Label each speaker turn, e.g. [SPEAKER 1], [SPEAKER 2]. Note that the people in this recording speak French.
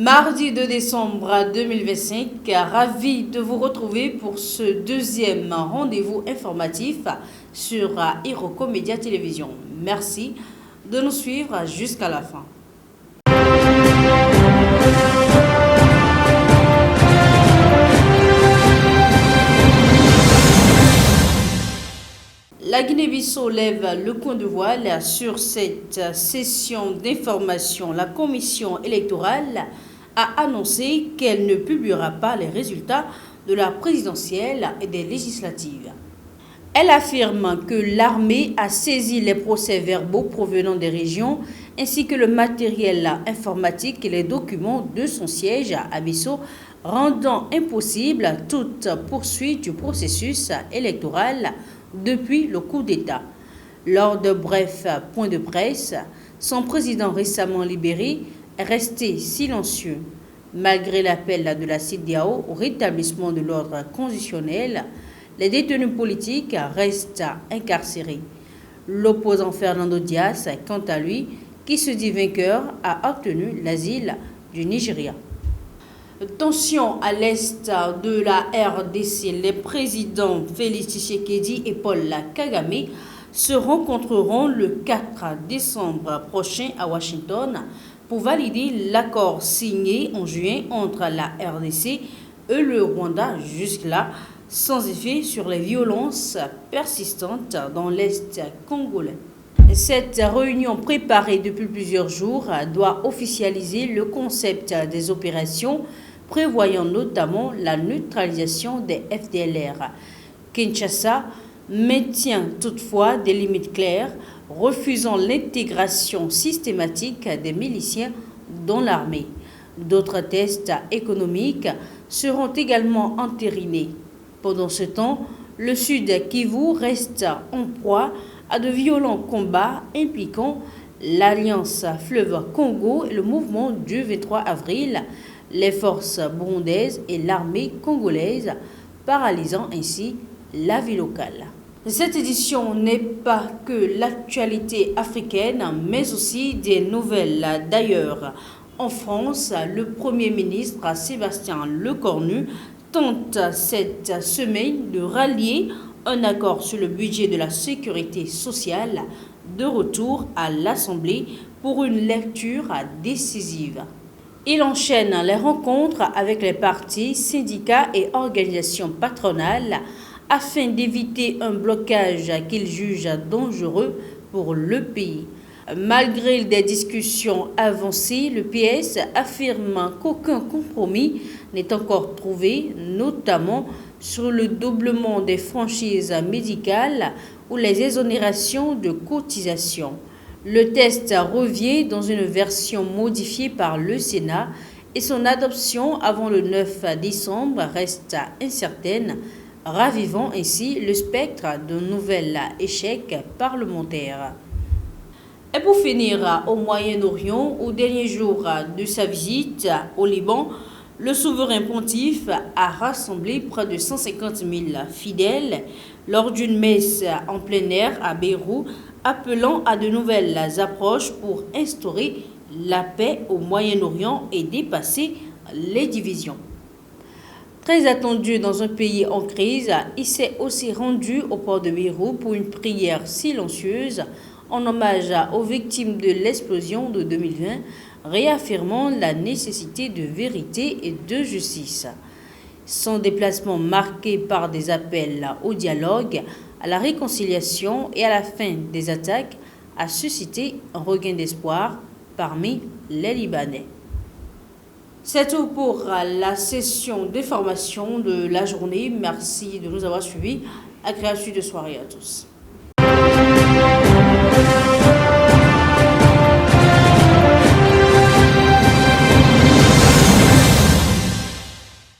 [SPEAKER 1] Mardi 2 décembre 2025, ravi de vous retrouver pour ce deuxième rendez-vous informatif sur Iroko Média Télévision. Merci de nous suivre jusqu'à la fin. La Guinée-Bissau lève le coin de voile sur cette session d'information. La commission électorale a annoncé qu'elle ne publiera pas les résultats de la présidentielle et des législatives. Elle affirme que l'armée a saisi les procès-verbaux provenant des régions ainsi que le matériel informatique et les documents de son siège à Bissau, rendant impossible toute poursuite du processus électoral depuis le coup d'État. Lors de brefs points de presse, son président récemment libéré est resté silencieux. Malgré l'appel de la CEDEAO au rétablissement de l'ordre constitutionnel, les détenus politiques restent incarcérés. L'opposant Fernando Dias, quant à lui, qui se dit vainqueur, a obtenu l'asile du Nigeria. Tension à l'est de la RDC. Les présidents Félix Tshisekedi et Paul Kagame se rencontreront le 4 décembre prochain à Washington pour valider l'accord signé en juin entre la RDC et le Rwanda, jusque-là sans effet sur les violences persistantes dans l'est congolais. Cette réunion préparée depuis plusieurs jours doit officialiser le concept des opérations prévoyant notamment la neutralisation des FDLR. Kinshasa maintient toutefois des limites claires, refusant l'intégration systématique des miliciens dans l'armée. D'autres tests économiques seront également entérinés. Pendant ce temps, le Sud Kivu reste en proie à de violents combats impliquant l'Alliance Fleuve Congo et le mouvement du 23 avril, les forces burundaises et l'armée congolaise, paralysant ainsi la vie locale. Cette édition n'est pas que l'actualité africaine, mais aussi des nouvelles d'ailleurs. En France, le Premier ministre Sébastien Lecornu tente cette semaine de rallier un accord sur le budget de la sécurité sociale de retour à l'Assemblée pour une lecture décisive. Il enchaîne les rencontres avec les partis, syndicats et organisations patronales afin d'éviter un blocage qu'il juge dangereux pour le pays. Malgré des discussions avancées, le PS affirme qu'aucun compromis n'est encore trouvé, notamment sur le doublement des franchises médicales ou les exonérations de cotisations. Le texte revient dans une version modifiée par le Sénat et son adoption avant le 9 décembre reste incertaine, ravivant ainsi le spectre d'un nouvel échec parlementaire. Et pour finir, au Moyen-Orient, au dernier jour de sa visite au Liban, le souverain pontife a rassemblé près de 150 000 fidèles lors d'une messe en plein air à Beyrouth, appelant à de nouvelles approches pour instaurer la paix au Moyen-Orient et dépasser les divisions. Très attendu dans un pays en crise, il s'est aussi rendu au port de Beyrouth pour une prière silencieuse en hommage aux victimes de l'explosion de 2020, réaffirmant la nécessité de vérité et de justice. Son déplacement marqué par des appels au dialogue, à la réconciliation et à la fin des attaques a suscité un regain d'espoir parmi les Libanais. C'est tout pour la session d'information de la journée. Merci de nous avoir suivis. Agréable de soirée à tous.